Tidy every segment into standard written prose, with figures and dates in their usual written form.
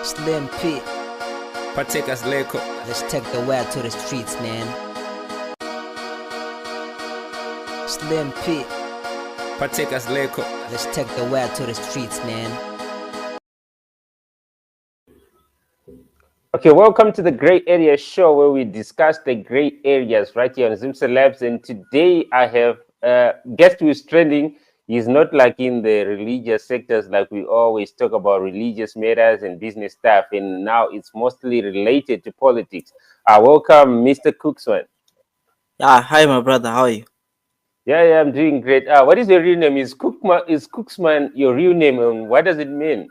Slim P. Partakers Leko. Let's take the word to the streets, man. Slim P. Partakers Leko. Let's take the word to the streets, man. Okay, welcome to the Great Area Show, where we discuss the great areas right here on Zimsa Labs. And today I have a guest who is trending. He's not like in the religious sectors, like we always talk about religious matters and business stuff. And now it's mostly related to politics. Welcome, Mr. Cucsman. Hi, my brother. How are you? Yeah, I'm doing great. What is your real name? Is Cucsman your real name, and what does it mean?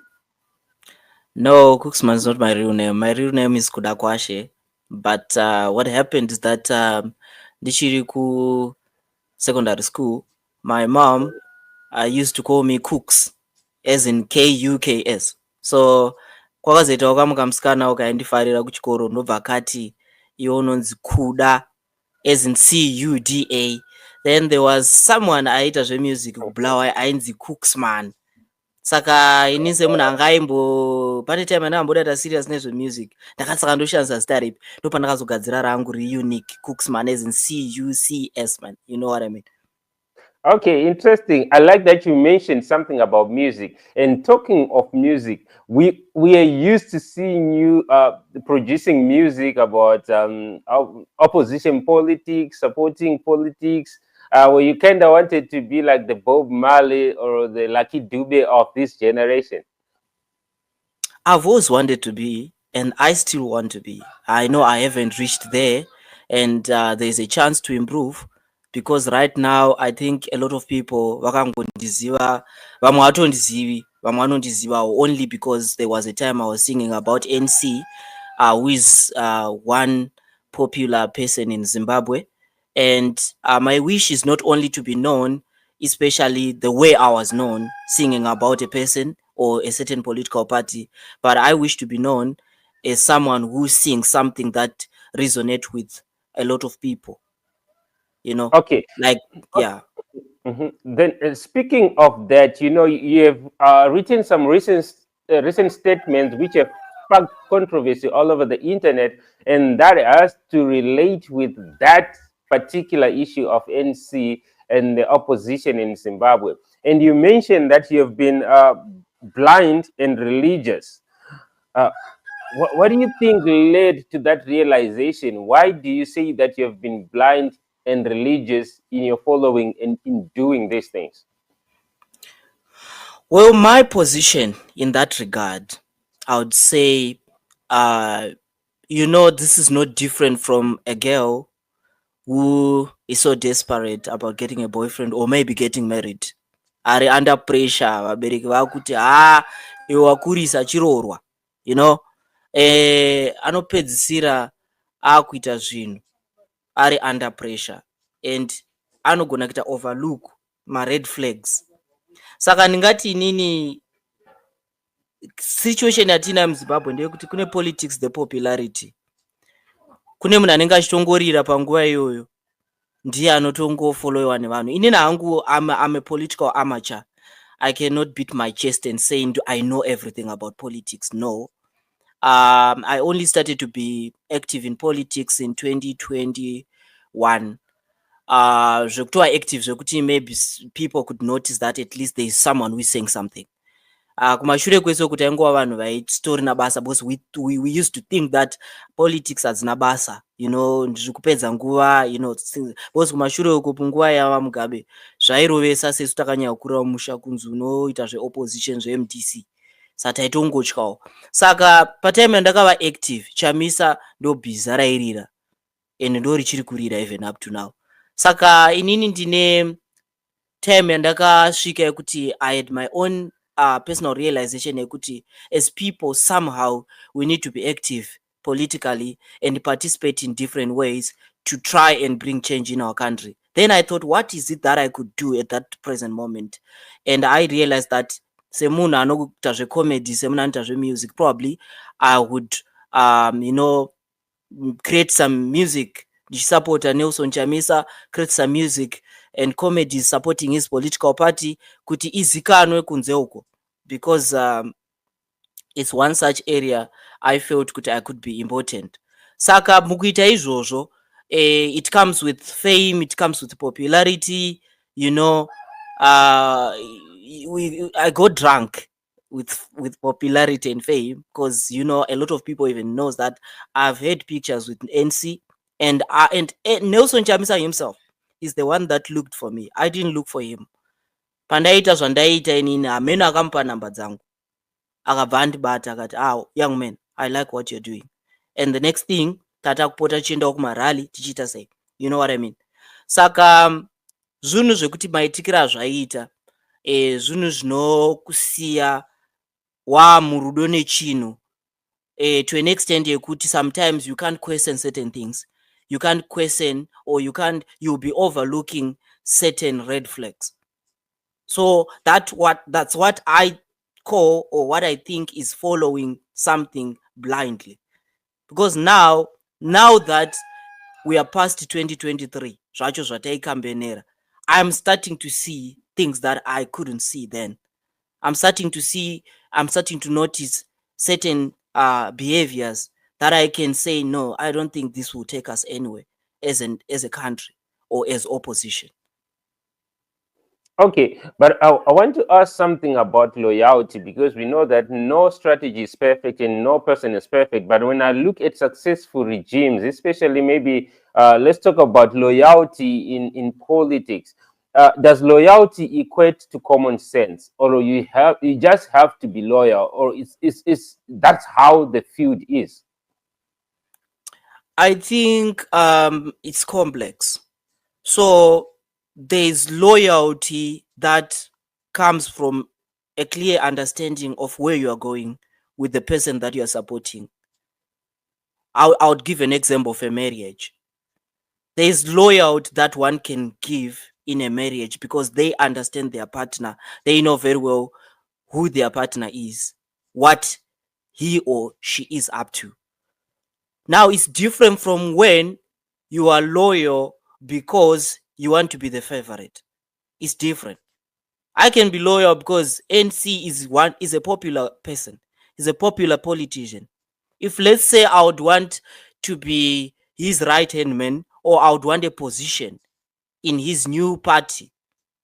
No, Cucsman is not my real name. My real name is Kudakwashe. But what happened is that Dichiriku secondary school, my mom used to call me Cooks, as in Kuks. So kwakazoita wakamuka musikana ukaendifarira kuchikoro ndobva akati iwe unonzi Kuda, as in Cuda. Then there was someone aita zvemusic kubulawayo ainzi Cucsman. Saka ini semunhu anga aimbo pane time andamboda serious nezvemusic ndakasaka ndoshandisa zita ripi ndopandakazogadzira rangu reunique Cucsman, as in Cucs, man. You know what I mean? Okay, interesting. I like that you mentioned something about music. And talking of music, we are used to seeing you producing music about opposition politics, supporting politics, where you kind of wanted to be like the Bob Marley or the Lucky Dube of this generation. I've always wanted to be, and I still want to be. I know I haven't reached there, and there's a chance to improve. Because right now I think a lot of people vakangondiziva, vamwe hatondizivi, vamwe vanondiziva only because there was a time I was singing about NC, who is one popular person in Zimbabwe. And my wish is not only to be known, especially the way I was known, singing about a person or a certain political party, but I wish to be known as someone who sings something that resonates with a lot of people. You know, Okay. like, yeah. Mm-hmm. Then speaking of that, you have written some recent statements which have sparked controversy all over the internet, and that has to relate with that particular issue of NC and the opposition in Zimbabwe. And you mentioned that you have been blind and religious. What do you think led to that realization? Why do you say that you have been blind and religious in your following and in doing these things? Well, my position in that regard, I would say, this is not different from a girl who is so desperate about getting a boyfriend or maybe getting married. Are under pressure, vabereki vakuti iwe wakurisa chirorwa, anopedzisira akuita zvinhu ari under pressure, and anogona kuita overlook ma red flags. Saka ndingati inini situation yatina muZimbabwe ndeyekuti kune politics the popularity. Kune munhu anenge achitongorira panguva iyoyo ndiye anotongofollowiwa nevanhu. Inini hangu I'm a political amateur. I cannot beat my chest and say I know everything about politics. No. I only started to be active in politics in 2021. Zvekuti active zvekuti maybe people could notice that at least there is someone who is saying something. Kumashure kwese kuti aingova vanhu vaitorina basa, because we used to think that politics hadzina basa, ndiri kupedza nguva, because kumashure uko punguva yava Mugabe zvairovesa sesu takanyanya kurira musha kunzi unoita zveopposition zveMDC, saka taitongotyawo. Saka patime yandakava active chamisa ndo bhiza rairira, and ndo richiri kurira even up to now. Saka inini ndine time yandakasvika yekuti I had my own personal realization yekuti as people somehow we need to be active politically and participate in different ways to try and bring change in our country. Then I thought, what is it that I could do at that present moment? And I realized that semunhu anoita zvecomedy, semunhu anoita zvemusic, probably I would create some music ndichisupporta Nelson Chamisa, create some music and comedy supporting his political party kuti izikanwe kunze uko, because It's one such area I felt I could be important. Saka mukuita izvozvo, it comes with fame, it comes with popularity, you know. I got drunk with popularity and fame, because you know a lot of people even knows that I've had pictures with NC, and Nelson Chamisa himself is the one that looked for me. I didn't look for him. Pandaita zvandaita inini hamene akamupa namba dzangu, akabva andibata akati, young man, I like what you're doing, and the next thing tata kupota tichiendawo kumarally tichiita sei, you know what I mean. Saka zvinhu zvekuti maitikiro azvaiita zvinhu zvinokusiya wamurudo nechinhu, to an extent yekuti sometimes you can't question certain things, you can't question, or you'll be overlooking certain red flags. So that's what I call, or what I think is following something blindly. Because now that we are past 2023, zvacho zvataikambenera, I'm starting to see things that I couldn't see then. I'm starting to notice certain behaviors that I can say, no, I don't think this will take us anywhere as a country or as opposition. Okay, but I want to ask something about loyalty, because we know that no strategy is perfect and no person is perfect. But when I look at successful regimes, especially maybe let's talk about loyalty in politics. Does loyalty equate to common sense, or you just have to be loyal, or it's that's how the field is? I think it's complex. So there's loyalty that comes from a clear understanding of where you are going with the person that you are supporting. I would give an example of a marriage. There's loyalty that one can give in a marriage because they understand their partner. They know very well who their partner is, what he or she is up to. Now it's different from when you are loyal because you want to be the favorite. It's different. I can be loyal because NC is a popular person, is a popular politician. If let's say I would want to be his right hand man, or I would want a position in his new party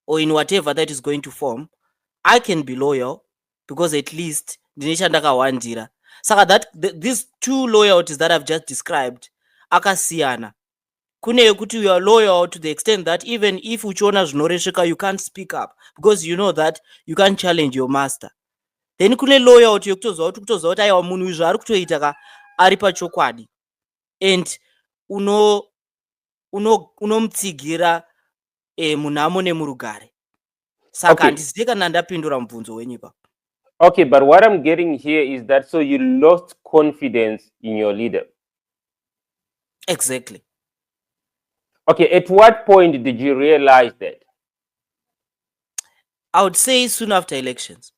or in whatever that is going to form, I can be loyal because at least ndinechandakawandira. Saka these two loyalties that I've just described akasiyana. Kune yekuti you are loyal to the extent that even if uchiona zvinoresveka you can't speak up because you know that you can't challenge your master. Then kune loyalty yekutoziva kuti aiwa munhu izvo ari kutoita ka ari pachokwadi, and unomutsigira munhamo nemurugare. Saka handizivi kana ndapindura mubvunzo wenyu ipapo. Okay, but what I'm getting here is that so you lost confidence in your leader. Exactly. Okay, at what point did you realize that? I would say soon after elections.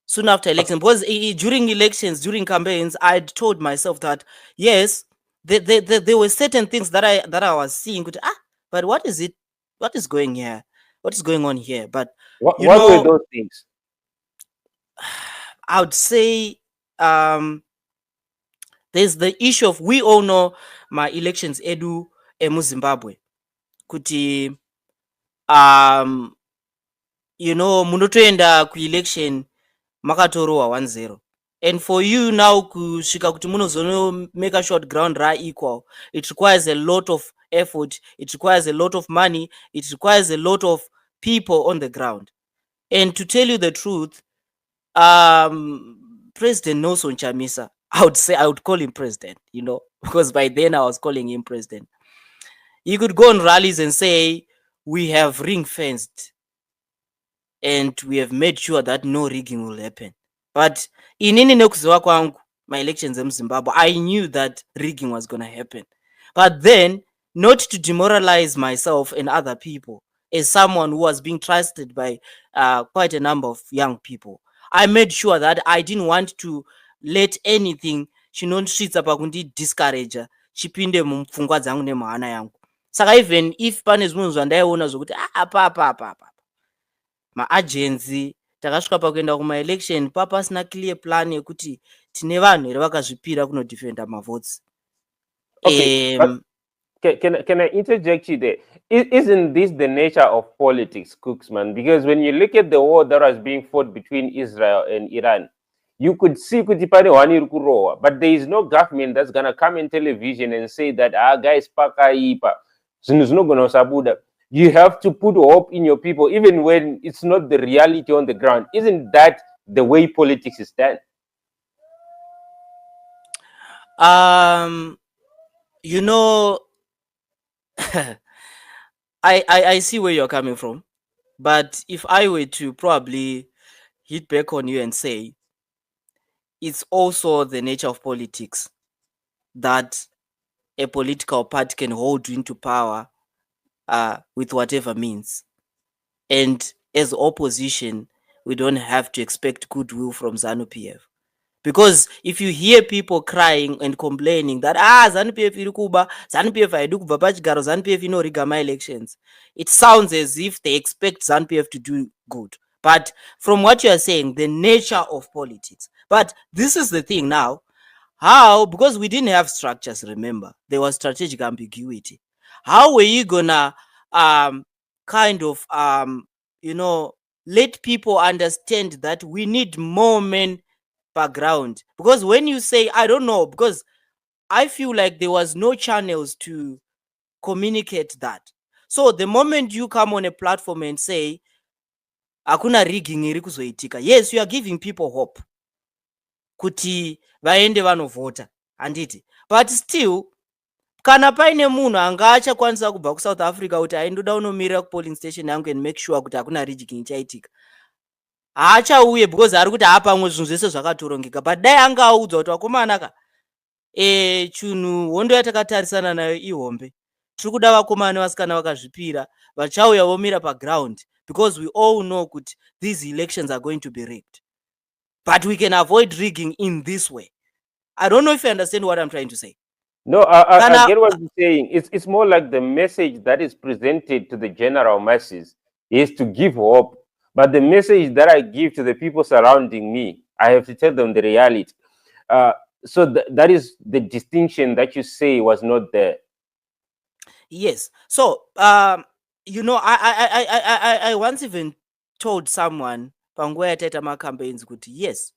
Soon after elections, because during elections, during campaigns, I told myself that yes, there were certain things that I was seeing. But what is it? What is going here? What is going on here? But what were those things? I would say there's the issue of, we all know my elections edu emu Zimbabwe. Kuti you know, munotoenda ku election makatorowa 1-0. And for you now kusvika kuti munozono make a short ground ra equal, it requires a lot of effort, it requires a lot of money, it requires a lot of people on the ground. And to tell you the truth, President Nelson Chamisa, I would call him president, you know, because by then I was calling him president. He could go on rallies and say, we have ring fenced and we have made sure that no rigging will happen. But inini nekuziva kwangu, my elections in Zimbabwe, I knew that rigging was going to happen. But then, not to demoralize myself and other people, as someone who was being trusted by quite a number of young people, I made sure that I didn't want to let anything chinonsvitsa pakundi discourage chipinde mupfungwa dzangu nemahana yangu. Saka even if pane zvinhu zvandaiona zvokuti apa maagency takasvika pakuenda kuma-election papasina clear plan yekuti tine vanhu here vakazvipira kunodefenda mavotes. Okay, but can I interject you there? Isn't this the nature of politics, Cucsman? Because when you look at the war that was being fought between Israel and Iran, you could see Kutipane Wani Kuroa, but there is no government that's gonna come in television and say that guys paka ipa. Sabuda. You have to put hope in your people, even when it's not the reality on the ground. Isn't that the way politics is done? You know, I see where you're coming from, but if I were to probably hit back on you and say it's also the nature of politics that a political party can hold you into power with whatever means, and as opposition we don't have to expect goodwill from ZANU-PF. Because if you hear people crying and complaining that ZANU-PF iri kuba, ZANU-PF haidi kubva pachigaro, ZANU-PF inoriga ma-elections, it sounds as if they expect ZANU-PF to do good. But from what you are saying, the nature of politics. But this is the thing now. How? Because we didn't have structures, remember. There was strategic ambiguity. How were you gonna kind of let people understand that we need more men background? Because when you say, I don't know, because I feel like there was no channels to communicate that. So the moment you come on a platform and say hakuna rigging iri kuzoitika, yes, you are giving people hope kuti vaende vanovhota, handiti? But still, kana paine munhu anga achakwanisa kubva kuSouth Africa kuti aindoda unomira kupolling station yangu and make sure kuti hakuna rigging ichaitika, haachauye because ari kuti hapamwe zvinhu zvese zvakatorongeka. But dai anga audzwa kuti vakomana ka chinhu hondo yatakatarisana nayo ihombe, tiri kuda vakomana vasikana vakazvipira vachauya vomira paground, because we all know kuti these elections are going to be rigged. But we can avoid rigging in this way. I don't know if you understand what I'm trying to say. No, I get what you're saying. It's more like the message that is presented to the general masses is to give hope. But the message that I give to the people surrounding me, I have to tell them the reality. So that is the distinction that you say was not there. Yes. So, I once even told someone, panguva yataita macampaigns, kuti yes,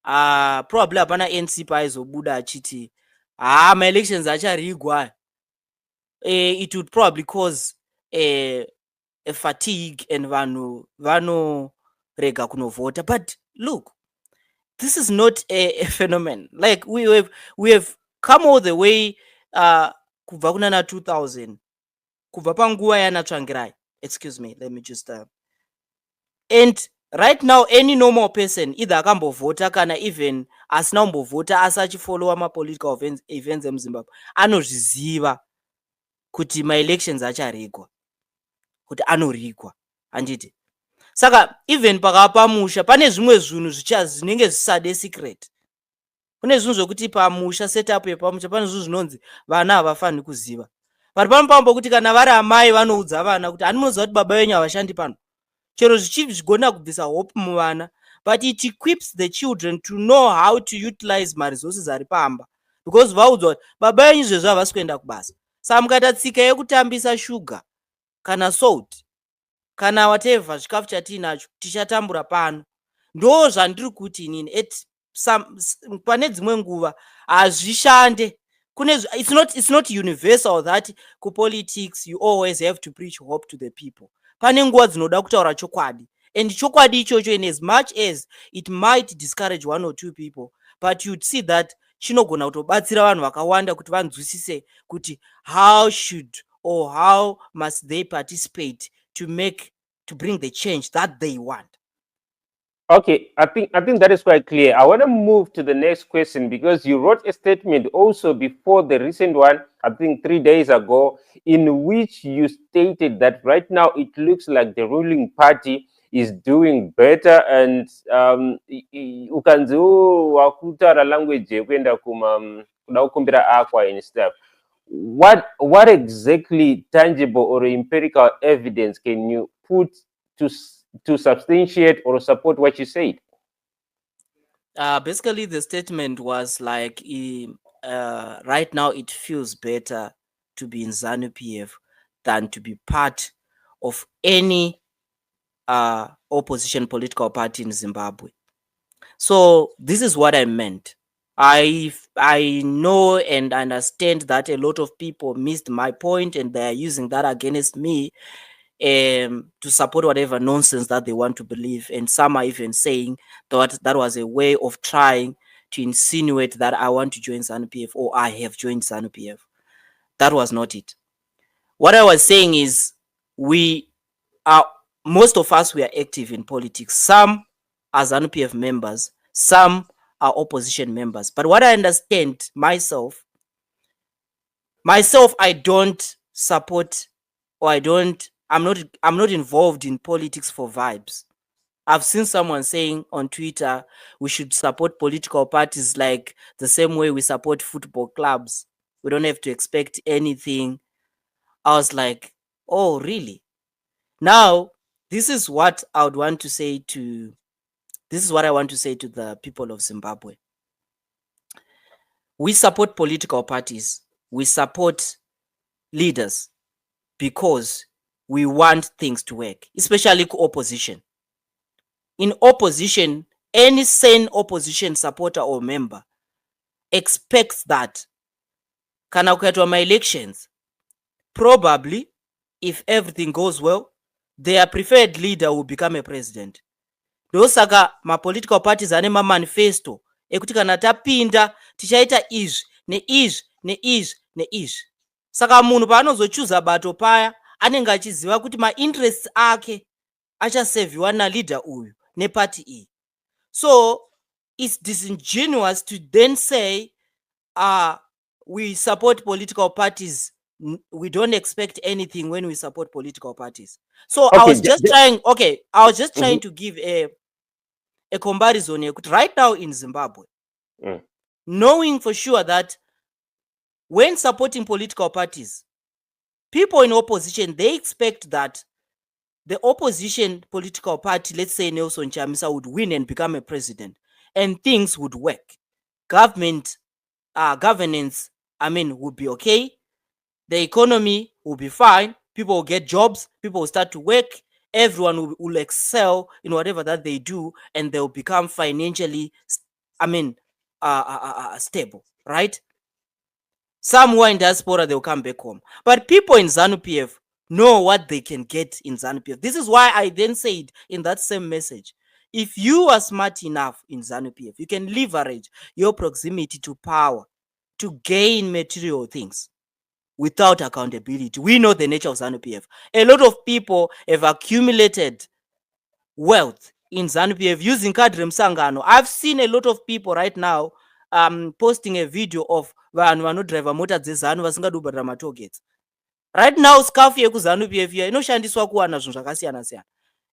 probably hapana NC paizobuda achiti ma-elections acharigwa, it would probably cause a fatigue and vanhu vanorega kunovhota. But look, this is not a phenomenon. Like we have come all the way kubva kunana 2000, kubva panguva yanatsvangirai, excuse me, let me just and right now any normal person either akambovhota kana even asina kumbovhota asi achifollowa ma-political events emuzimbabwe anozviziva kuti ma-elections acharigwa, kuti anorigwa, handiti? Saka even pakava pamusha pane zvimwe zvinhu zvinenge zvisade secret. Kune zvinhu zvokuti pamusha, setup yepamusha, pane zvinhu zvinonzi vana havafaniri kuziva. But panopamba kuti kana vari amai vanoudza vana kuti handinoziva kuti baba venyu havashandi pano, chero zvichigona kubvisa hope muvana. But it equips the children to know how to utilize ma-resources ari pamba, because vaudzwa kuti baba venyu zvezvo havasi kuenda kubasa. Saka mukaita tsika yekutambisa sugar kana salt kana whatever chikafu chatiinacho tichatambura pano. Ndo zvandiri kuti inini pane dzimwe nguva hazvishande. It's not universal that kupolitics you always have to preach hope to the people. Pane nguva dzinoda kutaura chokwadi, and chokwadi ichocho, in as much as it might discourage one or two people, but you'd see that chinogona kutobatsira vanhu vakawanda kuti vanzwisise kuti how should or how must they participate to bring the change that they want. Okay, I think that is quite clear. I want to move to the next question, because you wrote a statement also before the recent one, I think 3 days ago, in which you stated that right now it looks like the ruling party is doing better, and ukanziwo wakutara language kwenda kudakumbira akwa and stuff. What exactly tangible or empirical evidence can you put to to substantiate or support what you said? Basically, the statement was like, right now it feels better to be in ZANU-PF than to be part of any opposition political party in Zimbabwe. So this is what I meant. I know and understand that a lot of people missed my point and they are using that against me to support whatever nonsense that they want to believe. And some are even saying that that was a way of trying to insinuate that I want to join ZANU-PF or I have joined ZANU-PF. That was not it. What I was saying is we are, most of us, we are active in politics. Some are ZANU-PF members, some are opposition members. But what I understand myself, I don't support, or I'm not involved in politics for vibes. I've seen someone saying on Twitter we should support political parties like the same way we support football clubs. We don't have to expect anything. I was like, oh, really? Now, this is what I want to say to the people of Zimbabwe. We support political parties. We support leaders because we want things to work, especially opposition. In opposition, any sane opposition supporter or member expects that kana kukaitwa my elections, probably if everything goes well, their preferred leader will become a president. Ndosaka ma-political parties ane ma-manifesto ekuti kana tapinda tichaita izvi neizvi neizvi neizvi. Saka munhu paanozochuza bato paya anenge achiziva kuti ma-interests ake achasevhiwa naleader uyu nepati iyi. So it's disingenuous to then say we support political parties. We don't expect anything when we support political parties. So okay, I was just trying to give a comparison here. Right now in Zimbabwe, knowing for sure that when supporting political parties, people in opposition, they expect that the opposition political party, let's say Nelson Chamisa, would win and become a president and things would work. Governance, would be okay. The economy will be fine. People will get jobs. People will start to work. Everyone will excel in whatever that they do, and they'll become financially, stable, right? Some who are in diaspora, they'll come back home. But people in ZANU-PF know what they can get in ZANU-PF. This is why I then said in that same message, if you are smart enough in ZANU-PF, you can leverage your proximity to power to gain material things without accountability. We know the nature of ZANU-PF. A lot of people have accumulated wealth in ZANU-PF using Kadri Msangano. I've seen a lot of people right now posting a video of vanhu vanodriva mota dzezanu vasingadi kubhadhara matogets. Right now, scarf yeku ZANU-PF here inoshandiswa kuwana zvinhu zvakasiyana siyana.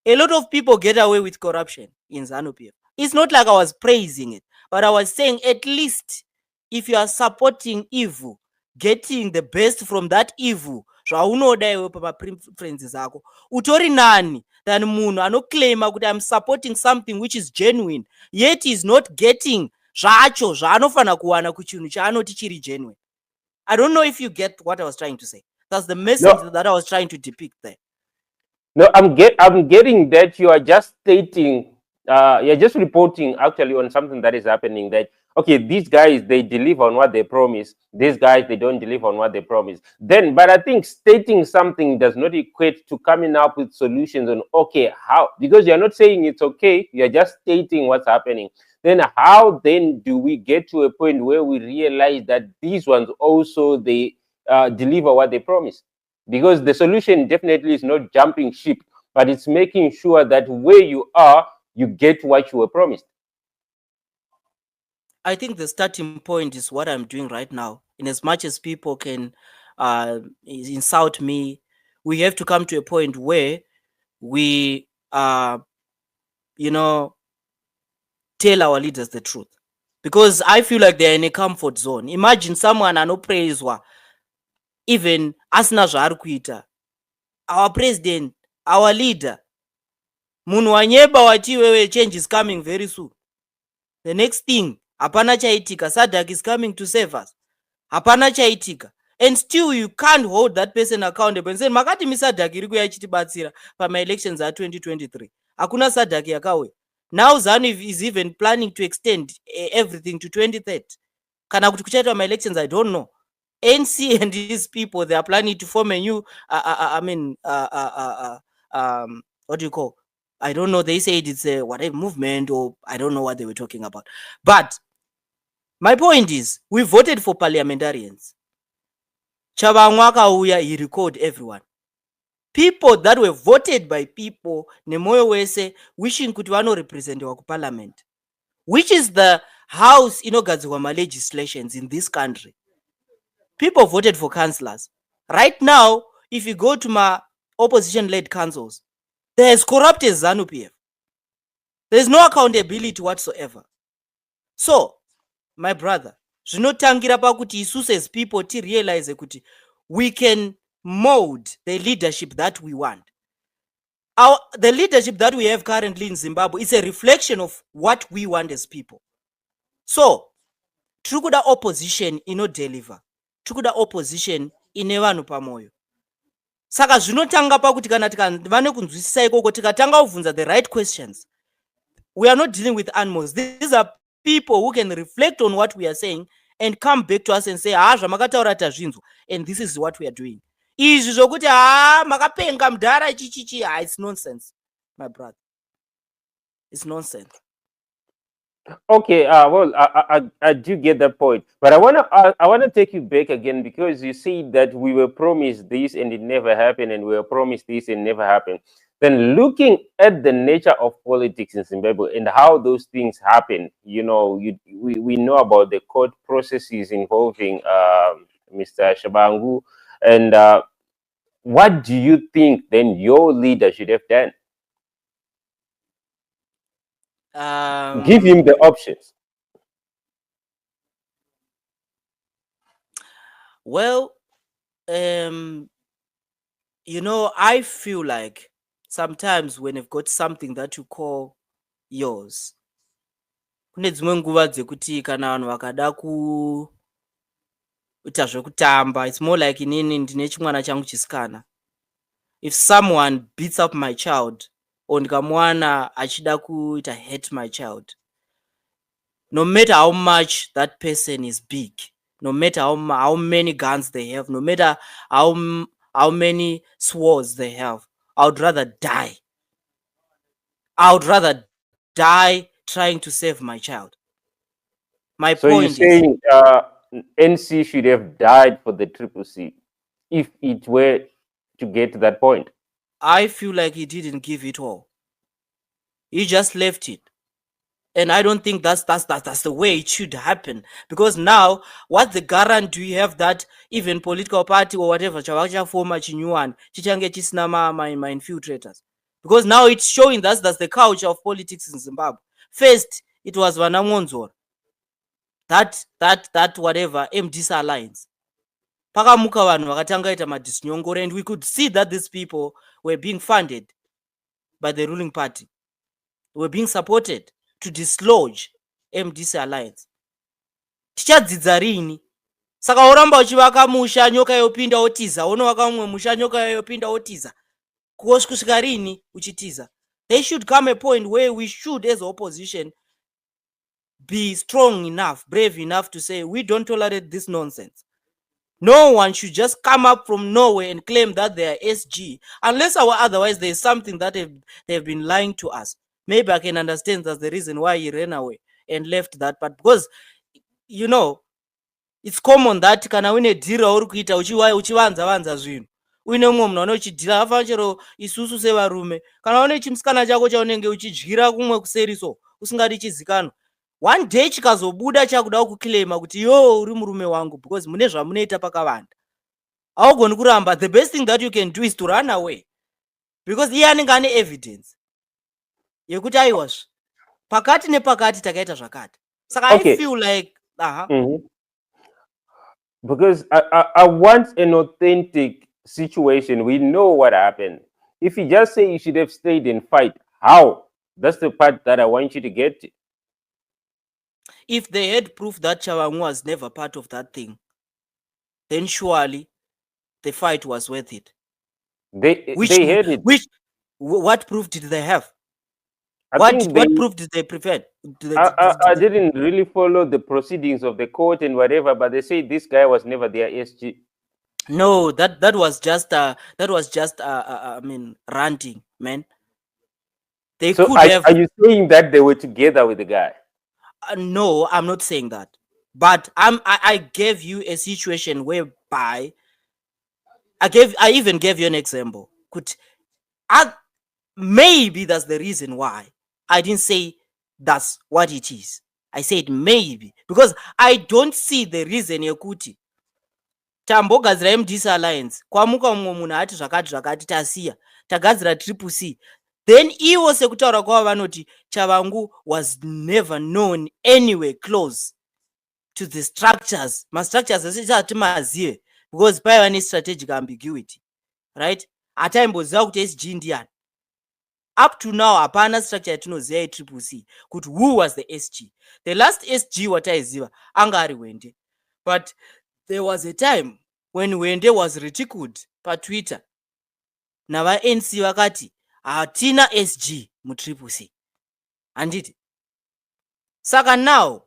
A lot of people get away with corruption in ZANU-PF. It's not like I was praising it, but I was saying at least if you are supporting evil, getting the best from that evil, zvaunoda iwe pamapreferences ako, utori nani than munhu anoclaima kuti I'm supporting something which is genuine, yet is not getting zvacho zvaanofana kuwana kuchinhu chaanoti chiri genuine. I don't know if you get what I was trying to say. That's the message that I was trying to depict there. No, I'm getting that you are just stating, you're just reporting actually on something that is happening, that okay, these guys, they deliver on what they promise. These guys, they don't deliver on what they promise. Then, but I think stating something does not equate to coming up with solutions on, okay, how, because you're not saying it's okay, you're just stating what's happening. Then how then do we get to a point where we realize that these ones also, they deliver what they promise? Because the solution definitely is not jumping ship, but it's making sure that where you are, you get what you were promised. I think the starting point is what I'm doing right now. In as much as people can insult me, we have to come to a point where we, tell our leaders the truth. Because I feel like they're in a comfort zone. Imagine someone anopraiswa, even asina zvaari kuita, our president, our leader, munhu wanyeba wati wewe change is coming very soon. The next thing hapana chaitika, Sadak is coming to save us, hapana chaitika, and still you can't hold that person accountable and say makati miSadak iri kuya ichitibatsira pama-elections a2023 hakuna Sadak yakauya. Now ZANU is even planning to extend everything to 2030 kana kuti kuchaitwa ma-elections I don't know. NC and these people, they are planning to form a new what do you call, I don't know, they said it's a whatever movement, or I don't know what they were talking about. But my point is, we voted for parliamentarians. Chavamwa akauya, he recalled everyone. People that were voted by people nemoyo wese wishing kuti vanorepresentiwa kuparliament, which is the house inogadzirwa ma-legislations in this country. People voted for councillors. Right now, if you go to my opposition-led councils, there's corrupted ZANU PF. There's no accountability whatsoever. So, my brother, zvinotangira pakuti isusu as people to realize kuti we can mold the leadership that we want. The leadership that we have currently in Zimbabwe is a reflection of what we want as people. So, tikuda opposition inodeliver, tikuda opposition ine vanhu pamoyo. Saka zvinotanga pakuti kana vane kunzwisisa ikoko tikatanga kuvunza the right questions, we are not dealing with animals. These are people who can reflect on what we are saying and come back to us and say zvamakataura tazvinzwa and this is what we are doing. Izvi zvokuti makapenga mudhara chichichi, it's nonsense, my brother. It's nonsense. Okay, well, I do get that point, but I wanna take you back again, because you see that we were promised this and it never happened, and we were promised this and never happened. Then looking at the nature of politics in Zimbabwe and how those things happen, you know, we know about the court processes involving Mr. Shabangu, and what do you think then your leader should have done? Give him the options. Well, you know, I feel like sometimes when you've got something that you call yours, kune dzimwe nguva dzekuti kana vanhu vakada kuita zvekutamba, it's more like inini ndine chimwana changu chisikana. If someone beats up my child, or ndikamwana achida kuita hate my child, no matter how much that person is big, no matter how many guns they have, no matter how many swords they have, I would rather die. I would rather die trying to save my child. My So point you're saying NC should have died for the Triple C if it were to get to that point? I feel like he didn't give it all. He just left it. And I don't think that's the way it should happen. Because now, what's the guarantee we have that even political party or whatever chavacha form a new one, chichange chisina ma infiltrators? Because now it's showing that's the culture of politics in Zimbabwe. First, it was Vanamonzor. That whatever MDC alliance. Pakamuka vanhu vakatanga ita madisnyongore, and we could see that these people were being funded by the ruling party. Were being supported to dislodge MDC alliance. Tichadzidza rini? Saka uramba uchivaka musha nyoka yopinda otiza, unovaka umwe musha nyoka yopinda otiza. Kusvika rini uchitiza? There should come a point where we should, as opposition, be strong enough, brave enough to say we don't tolerate this nonsense. No one should just come up from nowhere and claim that they are SG, unless or otherwise there is something that they've been lying to us. Maybe I can understand that's the reason why he ran away and left that part, because you know it's common that kana une dhira uri kuita uchivanza zvinhu uine mumwe munhu anochidhira afa chero isusu sevarume, kana une chimusikana chako chaunenge uchidyira kumwe kuseri so usingadi chizikanwa, one day chikazobuda chakuda kuclaima kuti yo uri murume wangu because mune zvamunoita pakavanda, haugoni kuramba. The best thing that you can do is to run away, because iye anenge ane evidence yekuti aiwazve pakati nepakati takaita zvakati. Saka okay. I feel like because I want an authentic situation. We know what happened. If you just say you should have stayed and fight, How? That's the part that I want you to get to. If they had proof that Chabangu was never part of that thing, then surely the fight was worth it. They had it. What proof did they have? I What think they. proof did they prevent? I didn't really follow the proceedings of the court and whatever, but they say this guy was never their SG. No, that was just I mean, ranting, man. They So could are, have. are you saying that they were together with the guy? No, I'm not saying that. But I gave you a situation whereby I even gave you an example. Maybe that's the reason why I didn't say that's what it is. I said maybe because I don't see the reason yekuti tambogadzira MDC alliance kwamuka umwe munhu ati zvakati tasiya tagadzira triple C, then iwo sekutaura kwavo vanoti Chabangu was never known anywhere close to the structures. Structures asati mazive because paiva ne-strategic ambiguity, right? Ataimboziva kuti SG ndiani. Up to now hapana structure yatinoziva yetriple C kuti who was the SG. The last SG wataiziva anga ari Wende, but there was a time when Wende was ridiculed paTwitter nava-NC vakati hatina SG mutriple C, handiti? Saka now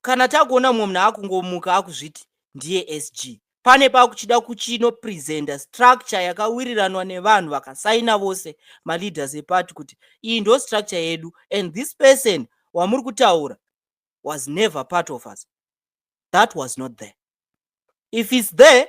kana takuona mumwe munhu akungomuka akuzviti ndiye SG, pane pakuchida kuchinopresenta structure yakawiriranwa nevanhu vakasaina vose maleaders eparty kuti iyi ndo structure yedu and this person wamuri kutaura was never part of us. That was not there. If it's there,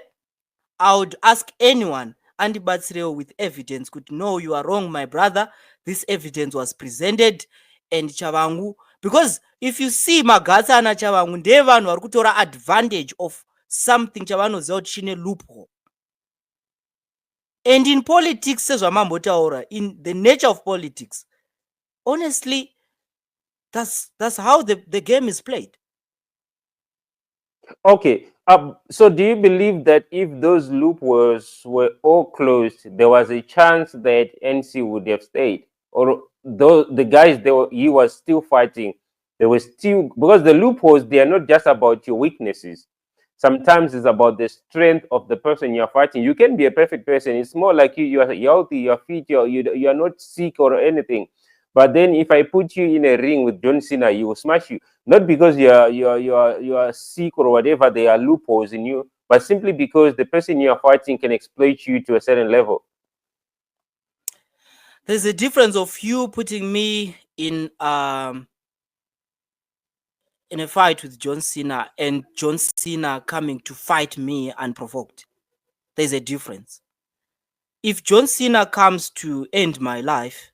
I would ask anyone andibatsirewo with evidence kuti no, you are wrong my brother, this evidence was presented and Chabangu, because if you see magatsi ana Chabangu ndeve vanhu vari kutora advantage of something chavanoziva kuti chine loophole. And in politics sezvamambotaura, in the nature of politics, honestly, that's how the game is played. Okay. So do you believe that if those loopholes were all closed, there was a chance that NC would have stayed? Or the guys he was still fighting, they were still, because the loopholes, they are not just about your weaknesses. Sometimes it's about the strength of the person you're fighting. You can be a perfect person. It's more like you are healthy, you're fit, you are not sick or anything. But then if I put you in a ring with John Cena, he will smash you. Not because you are sick or whatever, there are loopholes in you, but simply because the person you are fighting can exploit you to a certain level. There's a difference of you putting me in a fight with John Cena and John Cena coming to fight me unprovoked. There's a difference. If John Cena comes to end my life,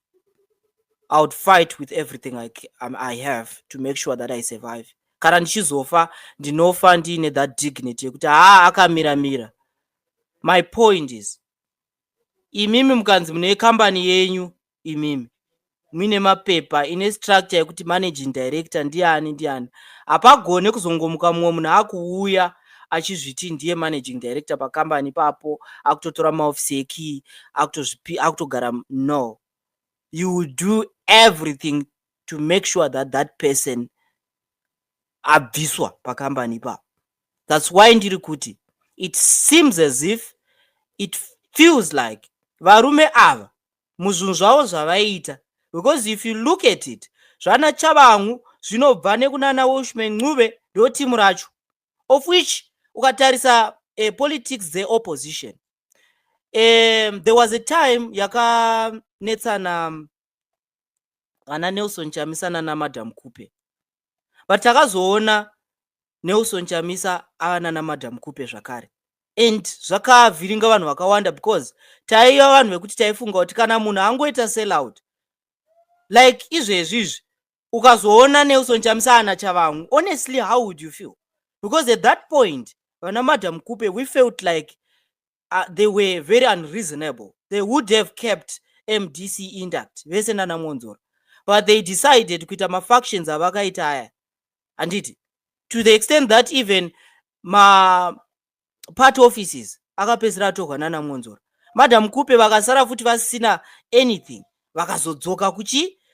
I would fight with everything I have to make sure that I survive. Kana ndichizofa ndinofa ndine that dignity yekuti akamira. My point is, imimi mukanzi mune company yenyu, imimi mine mapepa ine structure yekuti managing director ndiani apagone kuzongomuka mumwe munhu akuuya achizviti ndiye managing director pakambani papo akutotora maofisi ekey akutogara. No, you will do everything to make sure that that person abviswa pakambani papo. That's why ndiri kuti it seems as if it feels like varume ava muzvinhu zvavo zvavaita, because if you look at it, zvana Chabangu zvinobva nekunana Cucsman Ncube ndo timu racho, of which ukatarisa politics opposition. There was a time yakanetsana ana Nelson Chamisa nana Madam Kupe, but takazoona Nelson Chamisa ava na Madam Kupe zvakare, and zvakavhiringa vanhu vakawanda because taiva vanhu vekuti taifunga kuti kana munhu angoita sell out like izvezvizvi ukazoona Nelson Chamisa ana Chabangu, honestly how would you feel? Because at that point vana Madam Kupe, we felt like they were very unreasonable. They would have kept MDC intact vese nana Monzora, but they decided kuita mafactions avakaita aya, anditi, to the extent that even part offices akapedzera atorwa nana Monzora. Madam Kupe vakasara futi vasina anything, vakazodzoka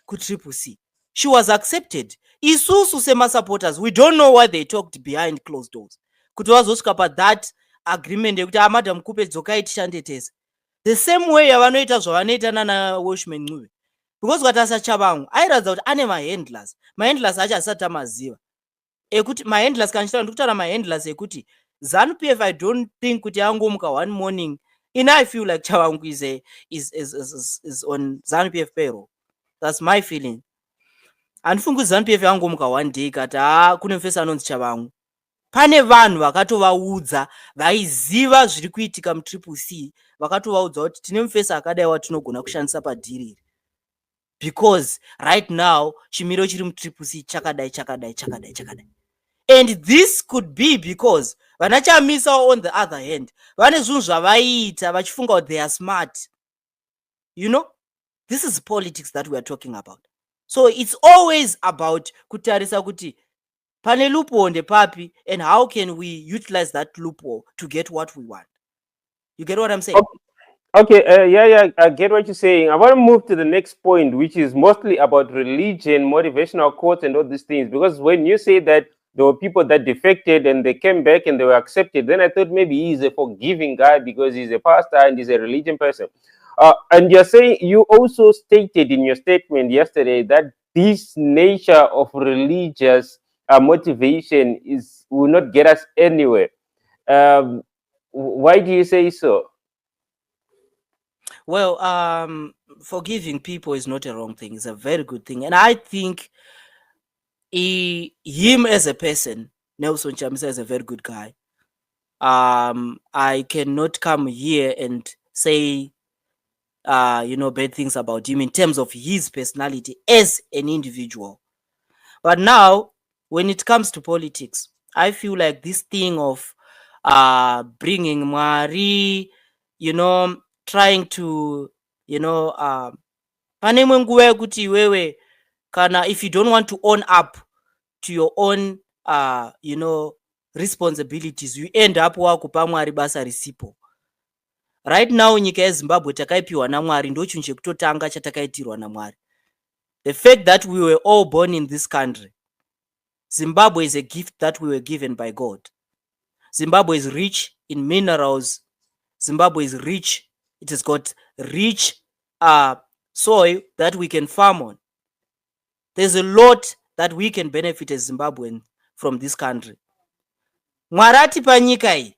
kutriple C. She was accepted. Isusu semasupporters, we don't know what they talked behind closed doors. Kuti vazosvika that agreement yekuti madam Kupe dzokai tishande tese. The same way yavanoita zvavanoita nana Washman Ncube. Because ukatasa Chabangu airatidza kuti ane mahandlers. Mahandlers acho asati amaziva. Ekuti mahandlers kanchitaura ndikutaura mahandlers ekuti ZANU-PF I don't think kuti angomuka one morning. I feel like Chabangu is on ZANU-PF payroll. That's my feeling. Andifungi ZANU-PF yangomuka one day kati kune mufesi anonzi Chabangu. Pane vanhu vakatovaudza vaiziva zviri kuitika mutriple C, vakatovaudza kuti tine mufesi akadai watinogona kushandisa padhiri. Because right now chimiro chiri mutriple C chakadai. And this could be because vanachamisa on the other hand vane zvinhu zvavaita vachifunga kuti they are smart. You know, this is politics that we are talking about. So it's always about kutarisa kuti pane loophole ndepapi and how can we utilize that loophole to get what we want. You get what I'm saying? Okay, yeah, I get what you're saying. I want to move to the next point, which is mostly about religion, motivational quotes, and all these things. Because when you say that there were people that defected and they came back and they were accepted, then I thought maybe he's a forgiving guy because he's a pastor and he's a religion person. And you're saying, you also stated in your statement yesterday that this nature of religious motivation will not get us anywhere. Why do you say so? Well, forgiving people is not a wrong thing. It's a very good thing. And I think him as a person, Nelson Chamisa, is a very good guy. I cannot come here and say, bad things about him in terms of his personality as an individual. But now, when it comes to politics, I feel like this thing of bringing Mwari, trying to, pane imwe nguva yekuti iwewe kana if you don't want to own up to your own responsibilities, you end up wakupa Mwari basa risipo. Right now nyika yeZimbabwe takaipiwa naMwari ndo chinhu chekutotanga chatakaitirwa naMwari. The fact that we were all born in this country, Zimbabwe is a gift that we were given by God. Zimbabwe is rich in minerals. Zimbabwe is rich. It has got rich soil that we can farm on. There's a lot that we can benefit as Zimbabweans from this country. Mwari atipa nyika iyi,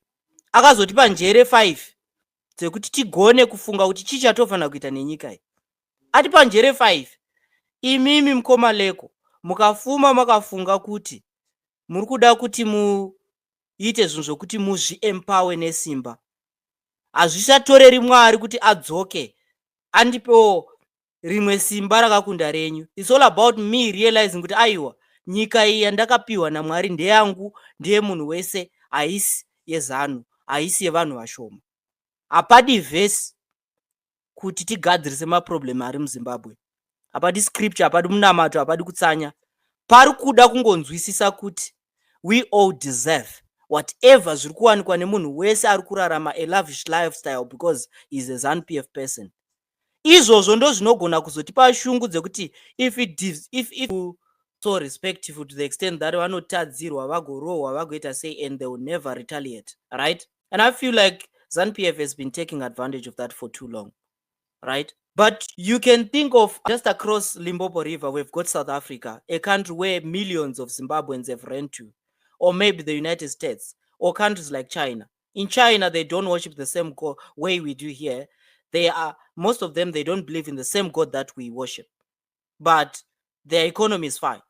akazotipa njere 5 dzekuti tigone kufunga kuti chii chatofana kuita nenyika iyi. Atipa njere 5. Imimi mkomaleko mukafuma makafunga kuti muri kuda kuti muite zvinhu zvokuti muzvi-empower nesimba. Hazvichatoreri Mwari kuti adzoke andipewo rimwe simba rakakunda renyu. It's all about me realizing kuti aiwa nyika iyi yandakapiwa naMwari ndeyangu, ndeye munhu wese, haisi yeZANU, haisi yevanhu vashoma. Hapadi vhesi kuti tigadzirise maproblem ari muZimbabwe. Hapadi scripture, hapadi munamato, hapadi kutsanya. Pari kuda kungonzwisisa kuti we all deserve whatever zviri kuwanikwa nemunhu wese ari kurarama a lavish lifestyle because he's a ZANU-PF person. Izvozvo ndo zvinogona kuzotipa shungu dzekuti if so respectful to the extent that vanotadzirwa vagorohwa vagoita say and they will never retaliate, right? And I feel like ZANU-PF has been taking advantage of that for too long, right? But you can think of just across Limpopo River, we've got South Africa, a country where millions of Zimbabweans have ran to, or maybe the United States, or countries like China. In China, they don't worship the same God way we do here. Most of them, they don't believe in the same God that we worship. But their economy is fine.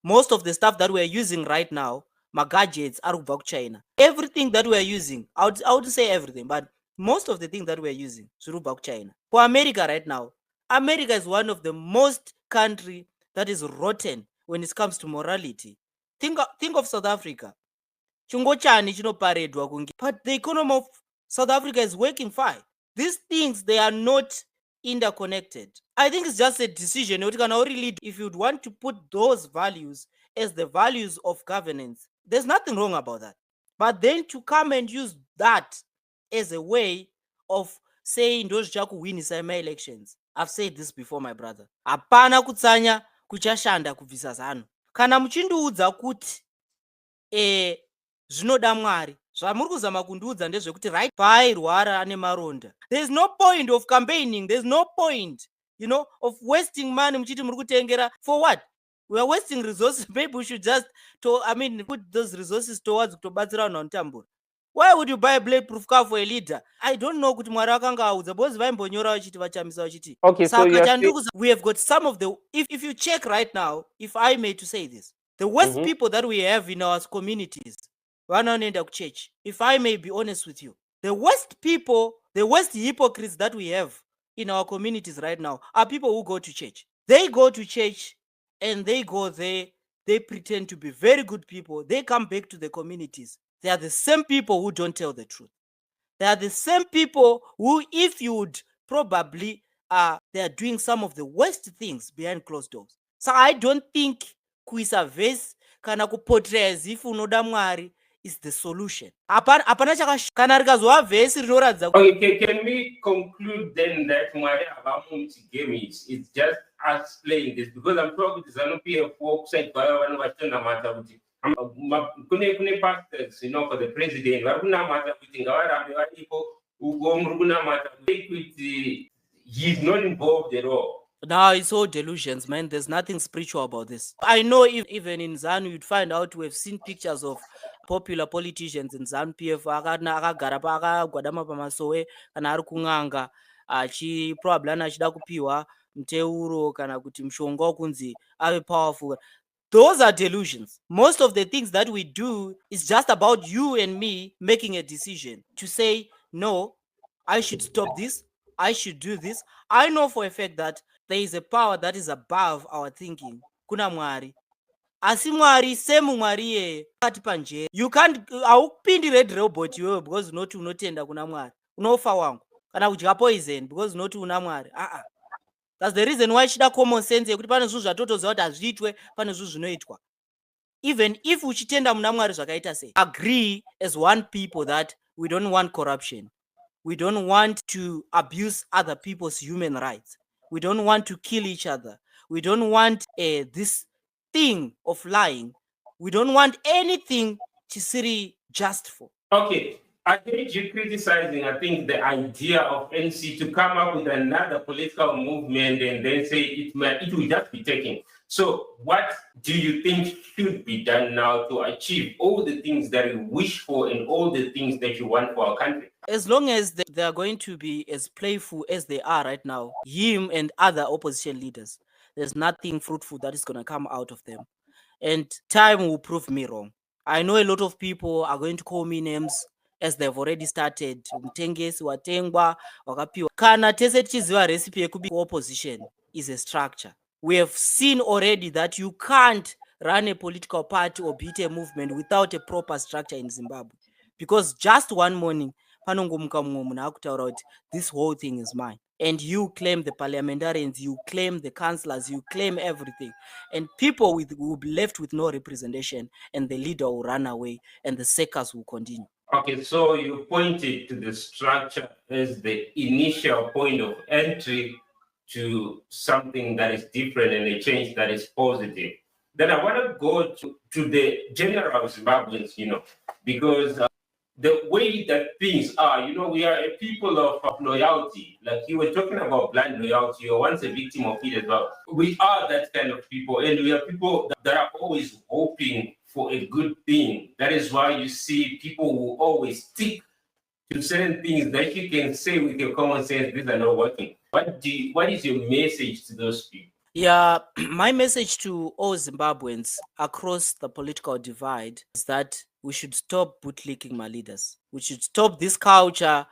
Most of the stuff that we're using right now, my gadgets are from China. Everything that we're using, I would say everything, but most of the things that we're using is from China. For America right now, America is one of the most country that is rotten when it comes to morality. Think of South Africa. But the economy of South Africa is working fine. These things, they are not interconnected. I think it's just a decision. If you'd want to put those values as the values of governance, there's nothing wrong about that. But then to come and use that as a way of saying those Jaku win my elections, I've said this before, my brother. Hapana kutsanya kuchashanda kubvisa zano. Kana muchindiudza kuti zvinoda Mwari, zvamuri kuzama kundiudza ndezvekuti right paairwara ane maronda. There's no point of campaigning. There's no point, of wasting money muchiti muri kutengera for what? We are wasting resources. Maybe we should just put those resources towards kutobatsira vanhu vanotambura. Why would you buy a bulletproof car for a leader? I don't know kuti Mwari akanga audza because vaimbonyora vachiti vachamisa vachiti. Okay, so we have got some of the, if you check right now, if I may to say this, the worst people that we have in our communities, vanoenda kuchurch. If I may be honest with you, the worst people, the worst hypocrites that we have in our communities right now are people who go to church. They go to church and they go there, they pretend to be very good people. They come back to the communities. They are the same people who don't tell the truth. They are the same people who, if you would probably, they are doing some of the worst things behind closed doors. So I don't think kuisa vese kana kuportray as if unoda Mwari is the solution. Apana kana rikazova vese rinoratidza. Okay, can we conclude then that Mwari havamumuti game it's just us playing this? Because I'm talking to ZANU-PF side vanhu vachionamata kuti kune pastors, for the president varikunamata kuti ngavarambe varipo uko muri kunamata kuti he's not involved at all. No, it's all delusions, man. There's nothing spiritual about this. I know even in ZANU, you'd find out we've seen pictures of popular politicians in ZANU-PF akagara akagwadama pamasowe kana ari kung'anga probably achida kupiwa muteuro kana kuti mushonga wokunzi ave powerful. Those are delusions. Most of the things that we do is just about you and me making a decision to say, no, I should stop this, I should do this. I know for a fact that there is a power that is above our thinking. Kuna Mwari. Asi Mwari, same Mwari ye, kati panje. You can't, aupindi red robot you because unoti unotenda kuna Mwari. Unofa wangu. Kana kudya poison because unoti una Mwari. That's the reason why shida common sense yekuti pane zvinhu zvatotoziva kuti hazviitwe, pane zvinhu zvinoitwa. Even if uchitenda muna Mwari zvakaita sei, agree as one people that we don't want corruption. We don't want to abuse other people's human rights. We don't want to kill each other. We don't want this thing of lying. We don't want anything chisiri just for. Okay, I heard you criticizing, I think, the idea of NC to come up with another political movement and then say it will just be taken. So what do you think should be done now to achieve all the things that you wish for and all the things that you want for our country? As long as they are going to be as playful as they are right now, him and other opposition leaders, there's nothing fruitful that is going to come out of them. And time will prove me wrong. I know a lot of people are going to call me names as they've already started. Mtengesi, watengwa, wakapiwa. Kana tese tichiziva recipe yekubi opposition is a structure. We have seen already that you can't run a political party or beat a movement without a proper structure in Zimbabwe. Because just one morning, this whole thing is mine. And you claim the parliamentarians, you claim the councillors, you claim everything. And people will be left with no representation, and the leader will run away, and the circus will continue. Okay, so you pointed to the structure as the initial point of entry to something that is different and a change that is positive. Then I want to go to the general Zimbabweans, because the way that things are, we are a people of loyalty. Like you were talking about blind loyalty, you were once a victim of it as well. We are that kind of people, and we are people that are always hoping for a good thing. That is why you see people who always stick to certain things that you can say with your common sense, these are not working. What is your message to those people? Yeah, my message to all Zimbabweans across the political divide is that we should stop bootlicking my leaders. We should stop this culture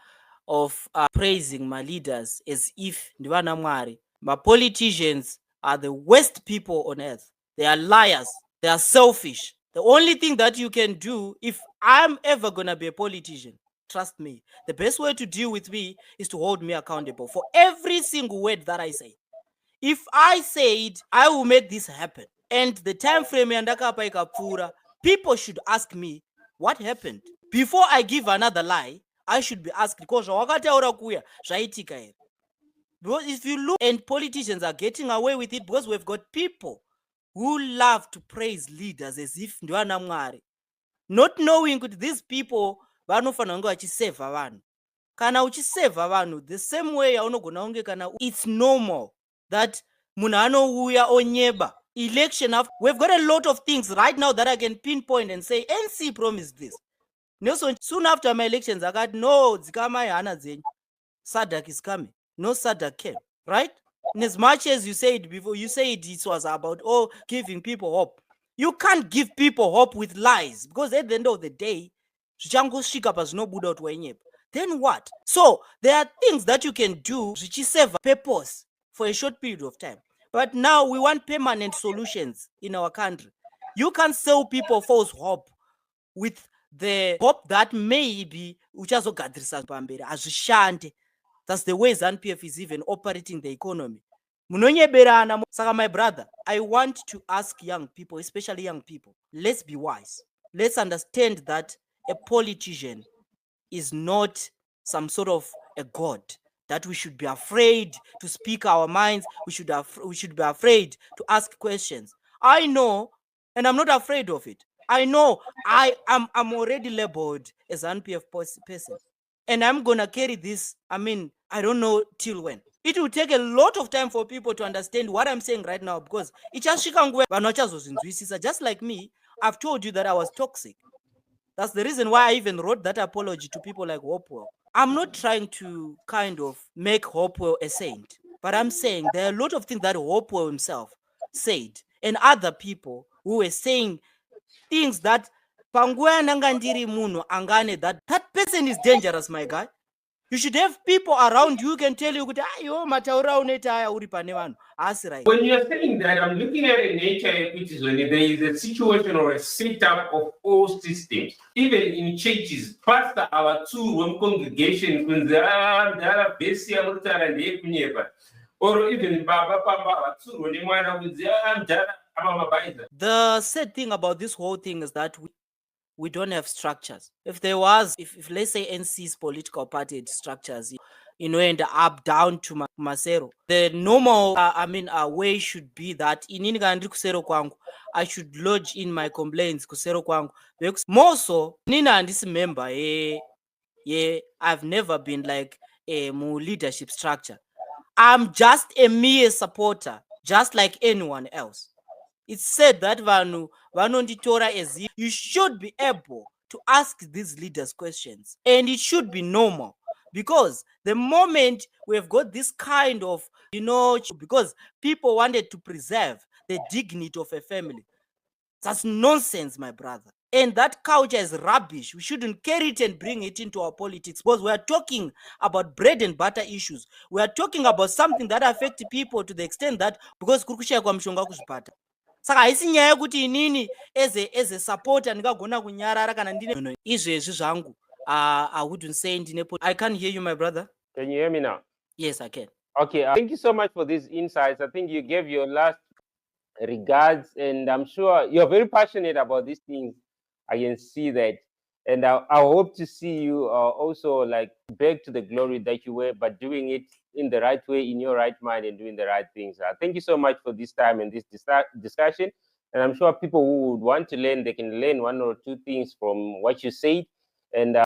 of praising my leaders as if Ndivana Mwari. My politicians are the worst people on earth. They are liars. They are selfish. The only thing that you can do, if I'm ever going to be a politician, trust me, the best way to deal with me is to hold me accountable for every single word that I say. If I said I will make this happen, and the time frame yandakapa ikapfura, people should ask me what happened. Before I give another lie, I should be asked, because wakataura kuya zvaitika here. Because if you look, and politicians are getting away with it because we've got people who love to praise leaders as if ndiwana Mwari, not knowing that these people vanofanira kunge vachisevha vanhu. Kana uchisevha vanhu the same way yaunogona kunge kana it's normal that munhu anouya onyeba election after. We've got a lot of things right now that I can pinpoint and say NC promised this. Nelson soon after my elections I got no dzikamai hana dzenyu, Sadak is coming. No Sadak came, right? And as much as you said before, you said it was about giving people hope. You can't give people hope with lies, because at the end of the day, then what? So there are things that you can do which serve a purpose for a short period of time. But now we want permanent solutions in our country. You can't sell people false hope with the hope that maybe uchazogadziriswa pamberi. Azvishande. That's the way ZANU-PF is even operating the economy. Munonyeberana. Saka, my brother, I want to ask young people, especially young people, let's be wise. Let's understand that a politician is not some sort of a god that we should be afraid to speak our minds. We should be afraid to ask questions. I know, and I'm not afraid of it. I know I'm already labeled as an NPF person, and I'm gonna carry this. I mean, I don't know till when. It will take a lot of time for people to understand what I'm saying right now, because just like me, I've told you that I was toxic. That's the reason why I even wrote that apology to people like Hopewell. I'm not trying to kind of make Hopewell a saint, but I'm saying there are a lot of things that Hopewell himself said, and other people who were saying things that that person is dangerous, my guy. You should have people around you who can tell you, when you're saying that, I'm looking at a nature which is when there is a situation or a setup of all systems, even in churches, pastor our two one congregation, or even Baba Papa, the sad thing about this whole thing is that we don't have structures. If there was, if let's say NC's political party had structures, and up down to Masero, the normal way should be that in kusero kwangu, I should lodge in my complaints kusero kwangu. Because more so, nina and this member, I've never been like a leadership structure. I'm just a mere supporter, just like anyone else. It's said that you should be able to ask these leaders questions, and it should be normal, because the moment we've got this kind of, because people wanted to preserve the dignity of a family, that's nonsense, my brother. And that culture is rubbish. We shouldn't carry it and bring it into our politics, because we are talking about bread and butter issues. We are talking about something that affects people to the extent that because kurukushaya kwa mshonga kuzvipata. Saka haisi nyaya yekuti inini as a supporter ndikagona kunyarara kana ndine izvezvi zvangu. I wouldn't say I can't hear you, my brother. Can you hear me now? Yes, I can. Okay, thank you so much for these insights. I think you gave your last regards, and I'm sure you're very passionate about these things. I can see that, and I hope to see you also like back to the glory that you were, but doing it in the right way, in your right mind, and doing the right things. Thank you so much for this time and this discussion, and I'm sure people who would want to learn, they can learn one or two things from what you said, and